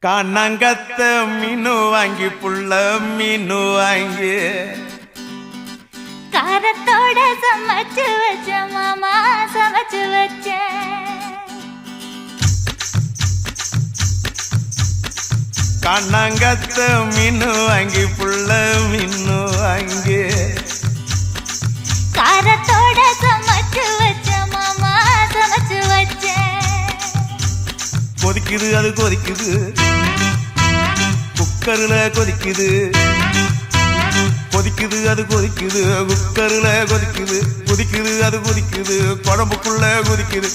காணாங்கத்த மீனு வாங்கி புள்ள மீனு வாங்கி காரத்தோட சமைச்சு வச்ச மாமா சமைச்சு வச்ச காணாங்கத்த மீனு வாங்கி புள்ள மீனு வாங்கி காரத்தோட சமைச்சு வச்ச மாமா சமைச்சு வச்ச கொதிக்குது அது கொதிக்குது குக்கர்ல கொதிக்குது கொதிக்குது அது கொதிக்குது குக்கர்ல கொதிக்குது கொதிக்குது அது கொதிக்குது குழம்புக்குள்ள கொதிக்குது